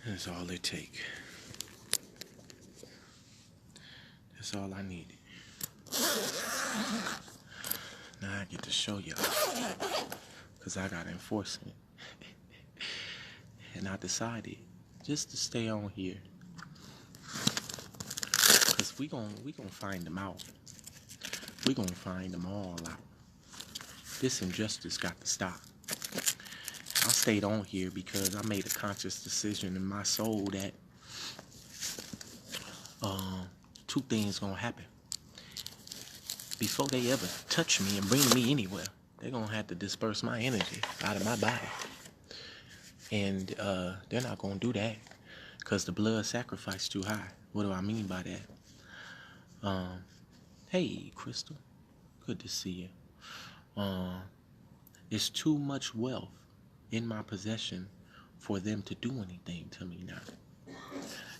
That's all it takes. That's all I needed. Now I get to show y'all, because I got enforcement. And I decided just to stay on here, because we gonna find them out. We gonna find them all out. This injustice got to stop. I stayed on here because I made a conscious decision in my soul that two things gonna happen. Before they ever touch me and bring me anywhere, they're gonna have to disperse my energy out of my body. And they're not gonna do that because the blood sacrifice too high. What do I mean by that? Hey, Crystal, good to see you. It's too much wealth in my possession for them to do anything to me now.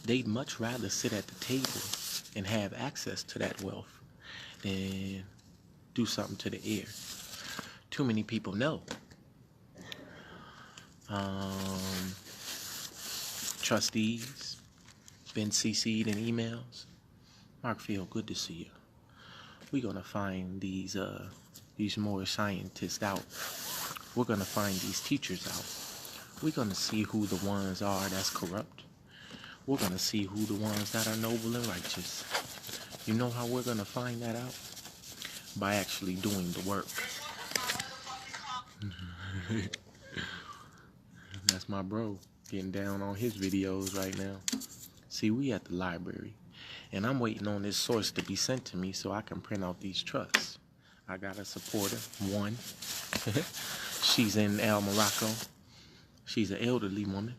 They'd much rather sit at the table and have access to that wealth than do something to the air. Too many people know. Trustees been CC'd in emails. Markfield, good to see you. We're gonna find these more scientists out. We're gonna find these teachers out. We're gonna see who the ones are that's corrupt. We're gonna see who the ones that are noble and righteous. You know how we're gonna find that out? By actually doing the work. That's my bro getting down on his videos right now. See, we at the library, and I'm waiting on this source to be sent to me so I can print out these trusts. I got a supporter, one. She's in Morocco. She's an elderly woman,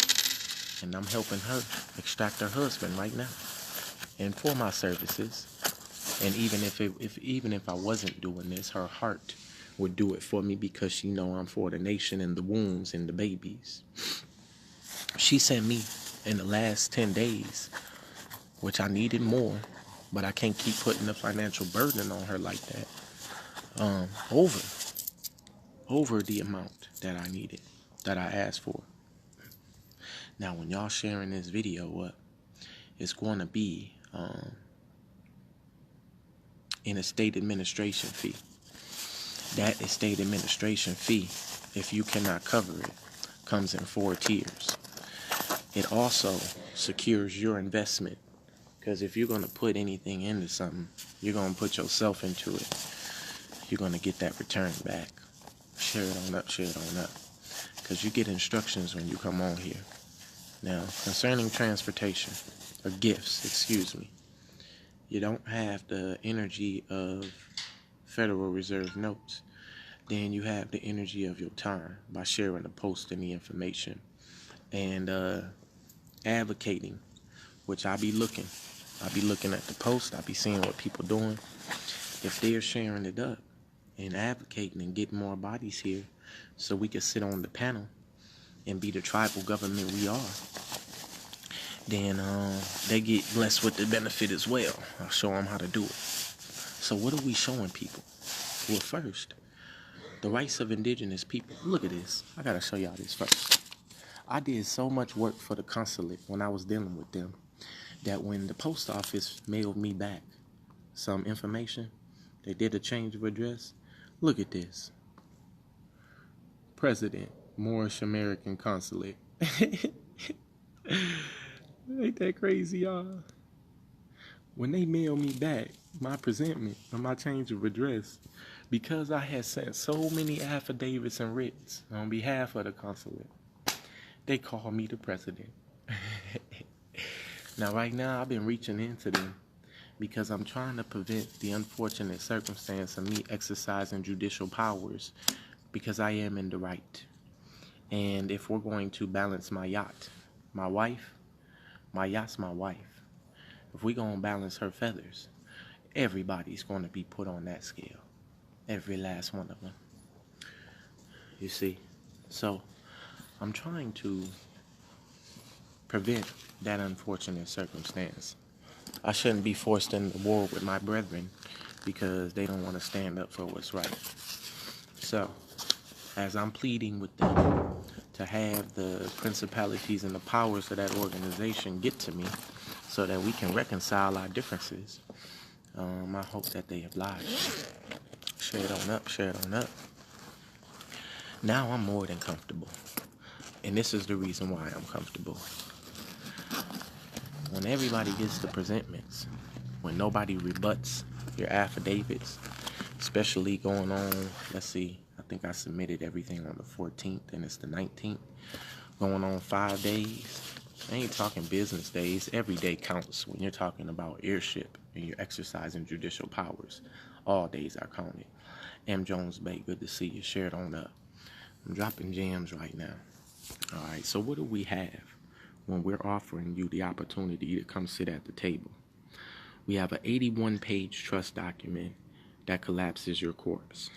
and I'm helping her extract her husband right now. And for my services, and even if I wasn't doing this, her heart would do it for me because she know I'm for the nation and the wombs and the babies. She sent me in the last 10 days, which I needed more, but I can't keep putting the financial burden on her like that. Over the amount that I needed, that I asked for. Now, when y'all sharing this video up, it's going to be in a state administration fee. That estate administration fee, if you cannot cover it, comes in 4 tiers. It also secures your investment, because if you're going to put anything into something, you're going to put yourself into it. You're going to get that return back. Share it on up, because you get instructions when you come on here. Now, concerning transportation, or gifts, excuse me, you don't have the energy of Federal Reserve notes. Then you have the energy of your time by sharing the post and the information, and advocating, which I be looking at the post. I be seeing what people doing. If they're sharing it up and advocating and getting more bodies here so we can sit on the panel and be the tribal government we are, then they get blessed with the benefit as well. I'll show them how to do it. So what are we showing people? Well, first, the rights of indigenous people. Look at this. I gotta show y'all this first. I did so much work for the consulate when I was dealing with them that when the post office mailed me back some information, they did a change of address. Look at this. President, Moorish American Consulate. Ain't that crazy, y'all? When they mailed me back my presentment or my change of address, because I had sent so many affidavits and writs on behalf of the consulate, they called me the president. Now, right now, I've been reaching into them because I'm trying to prevent the unfortunate circumstance of me exercising judicial powers, because I am in the right. And if we're going to balance my yacht, my yacht's my wife. If we're going to balance her feathers, everybody's going to be put on that scale. Every last one of them. You see? So, I'm trying to prevent that unfortunate circumstance. I shouldn't be forced into war with my brethren because they don't want to stand up for what's right. So, as I'm pleading with them to have the principalities and the powers of that organization get to me so that we can reconcile our differences. I hope that they oblige. Share it on up, share it on up. Now I'm more than comfortable. And this is the reason why I'm comfortable. When everybody gets the presentments, when nobody rebuts your affidavits, especially going on, let's see, I think I submitted everything on the 14th and it's the 19th, going on 5 days. I ain't talking business days. Every day counts when you're talking about airship and you're exercising judicial powers. All days are counted. M. Jones Bay, good to see you. Share it on up. I'm dropping gems right now. All right, so what do we have when we're offering you the opportunity to come sit at the table? We have an 81-page trust document that collapses your corpse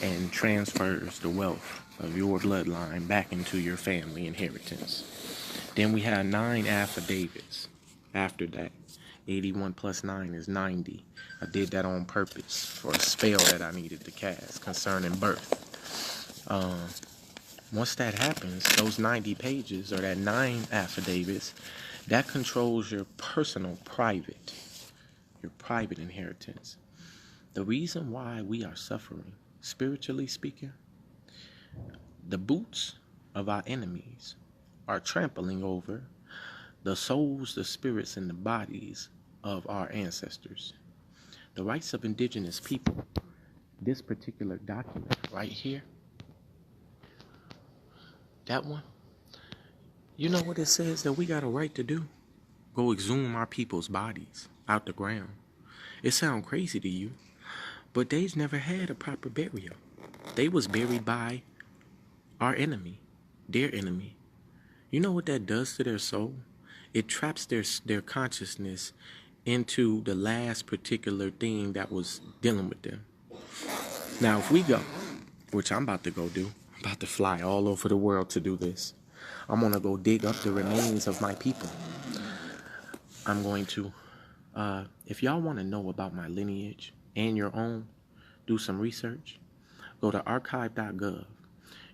and transfers the wealth of your bloodline back into your family inheritance. Then we have 9 affidavits after that. 81 plus 9 is 90. I did that on purpose for a spell that I needed to cast concerning birth. Once that happens, those 90 pages or that 9 affidavits, that controls your personal private inheritance. The reason why we are suffering, spiritually speaking, the boots of our enemies are trampling over the souls, the spirits, and the bodies of our ancestors. The rights of indigenous people, this particular document right here, that one, you know what it says that we got a right to do? Go exhume our people's bodies out the ground. It sounds crazy to you, but they's never had a proper burial. They was buried by our enemy, their enemy. You know what that does to their soul? It traps their consciousness into the last particular thing that was dealing with them. Now, if we go, which I'm about to go do, I'm about to fly all over the world to do this. I'm going to go dig up the remains of my people. I'm going to, if y'all want to know about my lineage and your own, do some research. Go to archive.gov.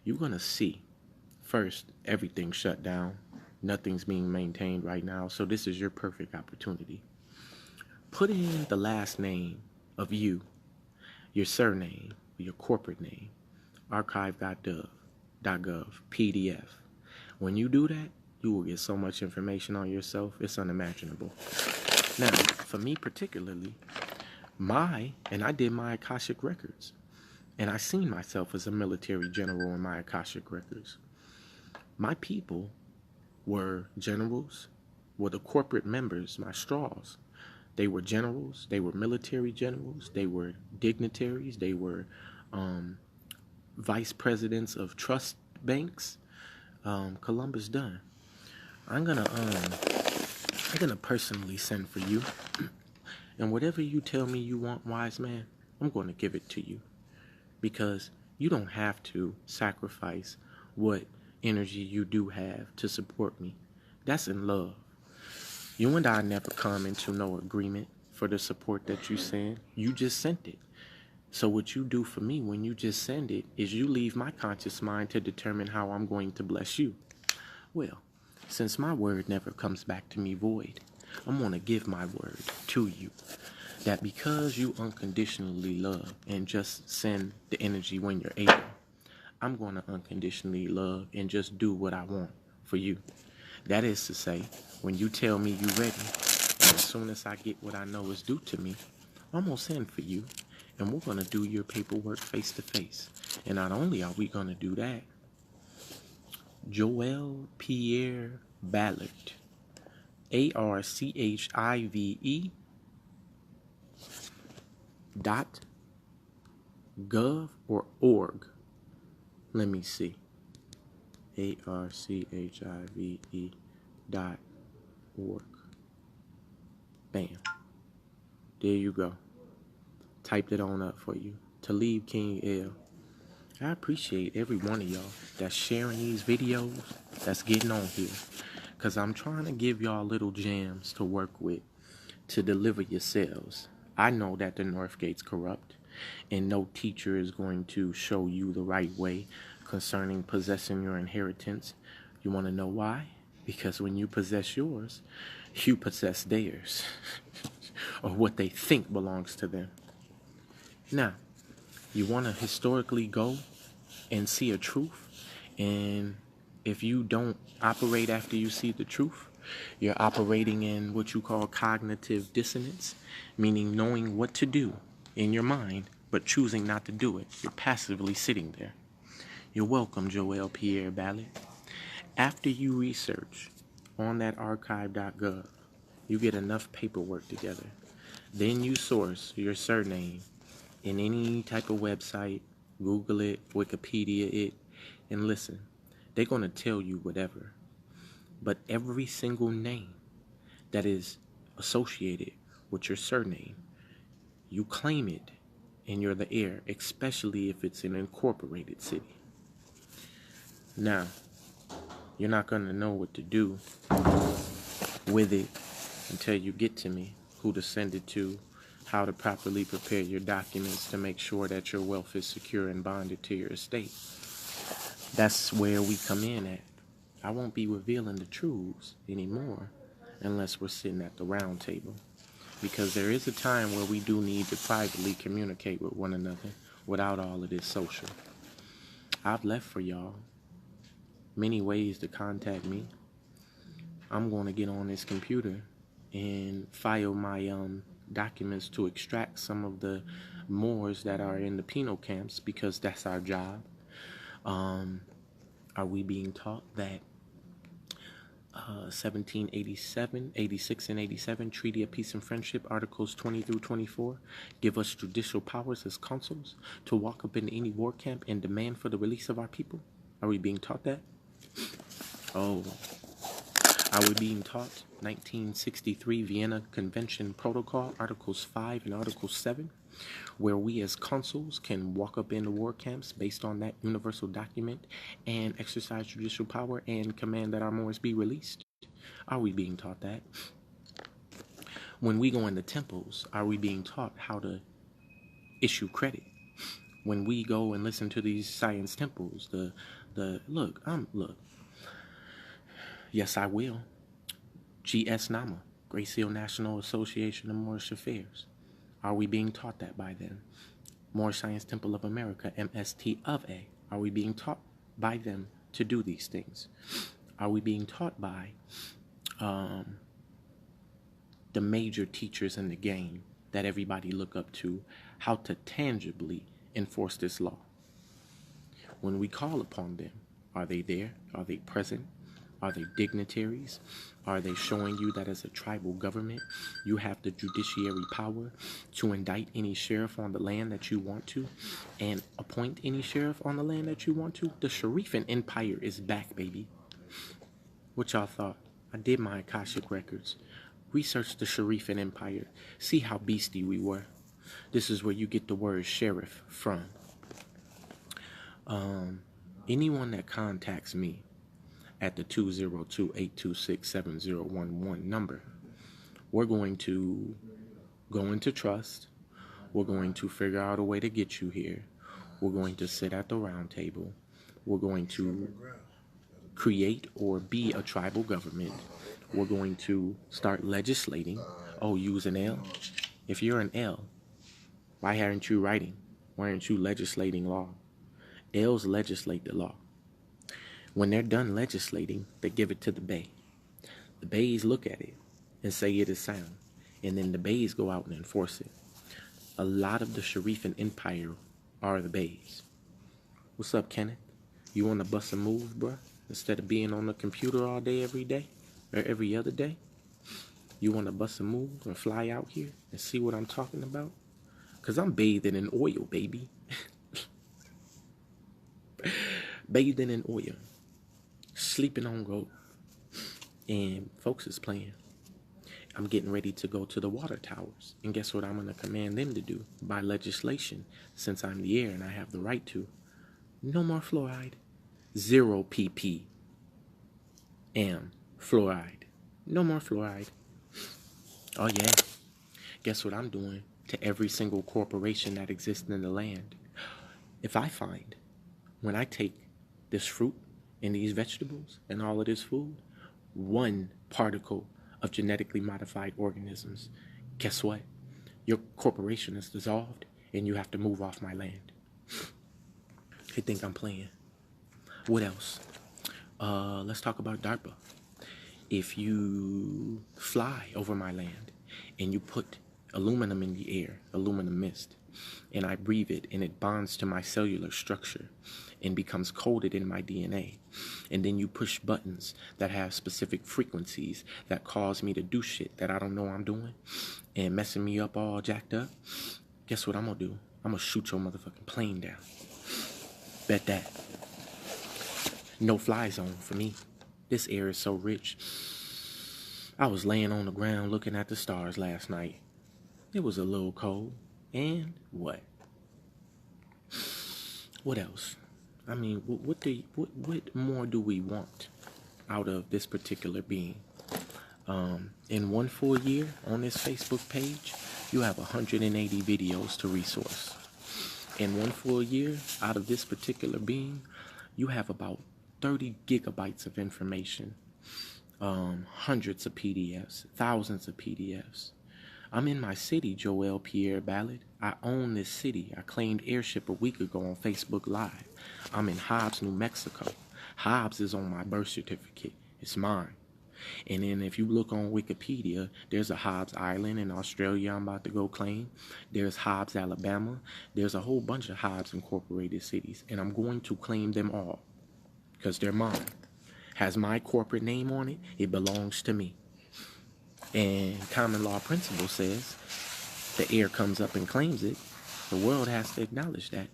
You're going to see, first, everything shut down. Nothing's being maintained right now. So this is your perfect opportunity. Put in the last name of you, your surname, your corporate name, archive.gov, PDF. When you do that, you will get so much information on yourself, it's unimaginable. Now, for me particularly, and I did my Akashic records, and I seen myself as a military general in my Akashic records. My people were generals, were the corporate members, my straws. They were generals, they were military generals, they were dignitaries, they were vice presidents of trust banks. Columbus done. I'm gonna personally send for you, and whatever you tell me you want, wise man, I'm gonna give it to you, because you don't have to sacrifice what energy you do have to support me. That's in love. You and I never come into no agreement for the support that you send. You just sent it. So what you do for me when you just send it is you leave my conscious mind to determine how I'm going to bless you. Well, since my word never comes back to me void, I'm going to give my word to you. That because you unconditionally love and just send the energy when you're able, I'm going to unconditionally love and just do what I want for you. That is to say, when you tell me you're ready, and as soon as I get what I know is due to me, I'm going to send for you. And we're going to do your paperwork face to face. And not only are we going to do that, Joel Pierre Ballard, ARCHIVE .gov or org. Let me see. ARCHIVE.org. Bam. There you go. Typed it on up for you. Talib King L. I appreciate every one of y'all that's sharing these videos, that's getting on here. Because I'm trying to give y'all little gems to work with to deliver yourselves. I know that the North Gate's corrupt, and no teacher is going to show you the right way. concerning possessing your inheritance. You want to know why? Because when you possess yours, you possess theirs, or what they think belongs to them. Now, you want to historically go and see a truth, and if you don't operate after you see the truth, you're operating in what you call cognitive dissonance, meaning knowing what to do in your mind, but choosing not to do it. You're passively sitting there. You're welcome, Joel Pierre Ballard. After you research on that archive.gov, you get enough paperwork together. Then you source your surname in any type of website, Google it, Wikipedia it, and listen. They're going to tell you whatever. But every single name that is associated with your surname, you claim it and you're the heir, especially if it's an incorporated city. Now, you're not going to know what to do with it until you get to me, who to send it to, how to properly prepare your documents to make sure that your wealth is secure and bonded to your estate. That's where we come in at. I won't be revealing the truths anymore unless we're sitting at the round table, because there is a time where we do need to privately communicate with one another without all of this social. I've left for y'all many ways to contact me. I'm going to get on this computer and file my documents to extract some of the Moors that are in the penal camps, because that's our job. Are we being taught that 1787, 86 and 87, Treaty of Peace and Friendship, Articles 20 through 24, give us judicial powers as consuls to walk up in any war camp and demand for the release of our people? Are we being taught that? Oh, are we being taught 1963 Vienna Convention Protocol, Articles 5 and Article 7, where we as consuls can walk up into war camps based on that universal document and exercise judicial power and command that our Moors be released? Are we being taught that? When we go into temples, are we being taught how to issue credit? When we go and listen to these science temples, look, yes, I will. GS NAMA, Great Seal National Association of Moorish Affairs. Are we being taught that by them? Moorish Science Temple of America, MST of A. Are we being taught by them to do these things? Are we being taught by the major teachers in the game that everybody look up to how to tangibly enforce this law? When we call upon them, are they there? Are they present? Are they dignitaries? Are they showing you that as a tribal government, you have the judiciary power to indict any sheriff on the land that you want to and appoint any sheriff on the land that you want to? The Sharifan Empire is back, baby. What y'all thought? I did my Akashic records. Research the Sharifan Empire. See how beastie we were. This is where you get the word sheriff from. Anyone that contacts me at the 202-826-7011 number, we're going to go into trust. We're going to figure out a way to get you here. We're going to sit at the round table. We're going to create or be a tribal government. We're going to start legislating. Oh, use an L? If you're an L, why aren't you writing? Why aren't you legislating law? L's legislate the law. When they're done legislating, they give it to the Bey. The Beys look at it and say it is sound. And then the Beys go out and enforce it. A lot of the Sharifan Empire are the Beys. What's up, Kenneth? You want to bust a move, bruh? Instead of being on the computer all day, every day? Or every other day? You want to bust a move and fly out here and see what I'm talking about? Because I'm bathing in oil, baby. Bathing in oil. Sleeping on gold. And folks is playing. I'm getting ready to go to the water towers. And guess what I'm going to command them to do? By legislation, since I'm the heir and I have the right to. No more fluoride. 0 ppm fluoride. No more fluoride. Oh yeah. Guess what I'm doing to every single corporation that exists in the land? If I find, when I take this fruit and these vegetables and all of this food, one particle of genetically modified organisms, guess what? Your corporation is dissolved and you have to move off my land. They think I'm playing. What else? Let's talk about DARPA. If you fly over my land and you put aluminum in the air, aluminum mist, and I breathe it and it bonds to my cellular structure and becomes coded in my DNA, and then you push buttons that have specific frequencies that cause me to do shit that I don't know I'm doing and messing me up all jacked up, guess what I'm gonna do? I'm gonna shoot your motherfucking plane down. Bet that. No fly zone for me. This air is so rich. I was laying on the ground looking at the stars last night. It was a little cold. And what? What else? I mean, what more do we want out of this particular being? In one full year on this Facebook page, you have 180 videos to resource. In one full year out of this particular being, you have about 30 gigabytes of information, hundreds of PDFs, thousands of PDFs. I'm in my city, Joel Pierre Ballard. I own this city. I claimed airship a week ago on Facebook Live. I'm in Hobbs, New Mexico. Hobbs is on my birth certificate. It's mine. And then if you look on Wikipedia, there's a Hobbs Island in Australia I'm about to go claim. There's Hobbs, Alabama. There's a whole bunch of Hobbs incorporated cities. And I'm going to claim them all because they're mine. Has my corporate name on it. It belongs to me. And common law principle says the heir comes up and claims it. The world has to acknowledge that.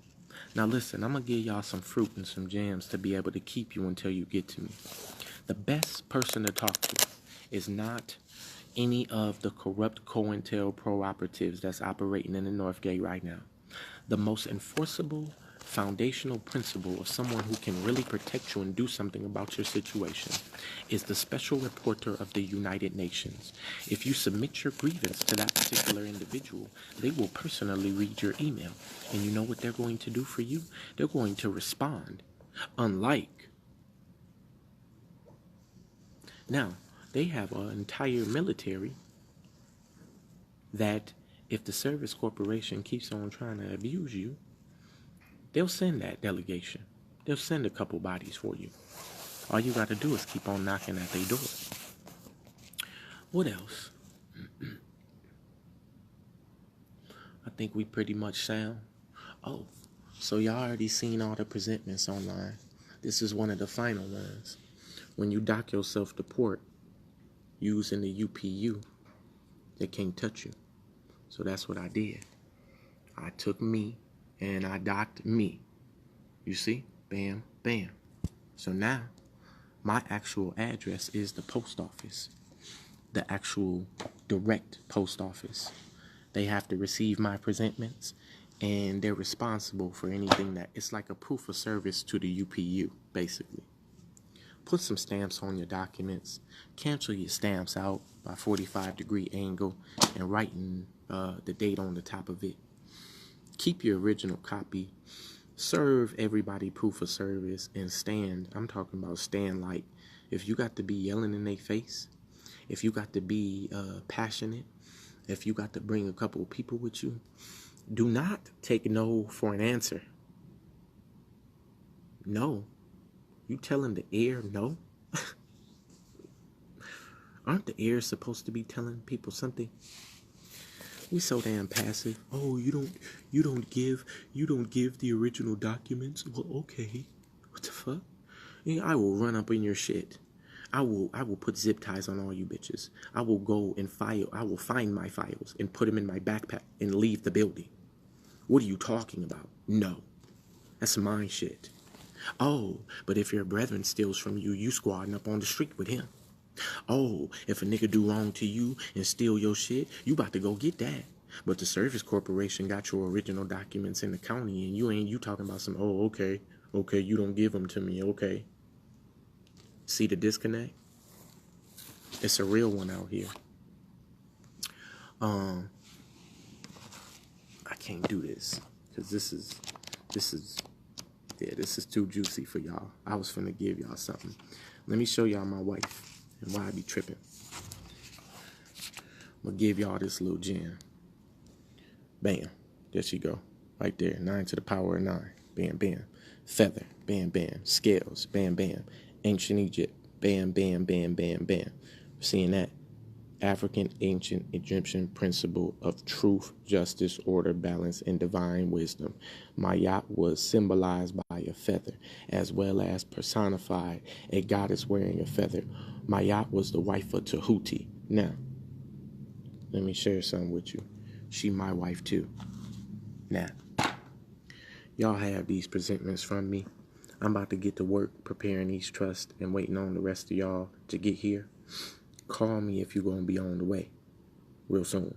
Now listen, I'm going to give y'all some fruit and some jams to be able to keep you until you get to me. The best person to talk to is not any of the corrupt COINTELPRO operatives that's operating in the North Gate right now. The most enforceable foundational principle of someone who can really protect you and do something about your situation is the special reporter of the United Nations. If you submit your grievance to that particular individual, they will personally read your email. And you know what they're going to do for you? They're going to respond. Unlike, now, they have an entire military that if the service corporation keeps on trying to abuse you, they'll send that delegation. They'll send a couple bodies for you. All you got to do is keep on knocking at their door. What else? I think we pretty much sound. Oh, so y'all already seen all the presentments online. This is one of the final ones. When you dock yourself to port using the UPU, they can't touch you. So that's what I did. I took me and I docked me. You see? Bam, bam. So now, my actual address is the post office. The actual direct post office. They have to receive my presentments, and they're responsible for anything that... It's like a proof of service to the UPU, basically. Put some stamps on your documents. Cancel your stamps out by 45-degree angle and writing the date on the top of it. Keep your original copy. Serve everybody proof of service and stand. I'm talking about stand like, if you got to be yelling in their face, if you got to be passionate, if you got to bring a couple of people with you, do not take no for an answer. No. You telling the heir no? Aren't the heirs supposed to be telling people something? We so damn passive. Oh, you don't give the original documents. Well, okay. What the fuck? Yeah, I will run up in your shit. I will put zip ties on all you bitches. I will go and I will find my files and put them in my backpack and leave the building. What are you talking about? No. That's my shit. Oh, but if your brethren steals from you, you squadding up on the street with him. Oh, if a nigga do wrong to you and steal your shit, you about to go get that. But the service corporation got your original documents in the county and you talking about some, oh, okay, you don't give them to me, okay. See the disconnect? It's a real one out here. I can't do this because this is Yeah, this is too juicy for y'all. I was finna give y'all something. Let me show y'all my wife and why I be tripping. I'm gonna give y'all this little gem. Bam. There she go. Right there. 9 to the power of 9. Bam, bam. Feather. Bam, bam. Scales. Bam, bam. Ancient Egypt. Bam, bam, bam, bam, bam. Seeing that? African ancient Egyptian principle of truth, justice, order, balance, and divine wisdom. Mayat was symbolized by a feather, as well as personified a goddess wearing a feather. Mayat was the wife of Tahuti. Now, let me share something with you. She my wife too. Now, y'all have these presentments from me. I'm about to get to work preparing these trusts and waiting on the rest of y'all to get here. Call me if you're going to be on the way real soon.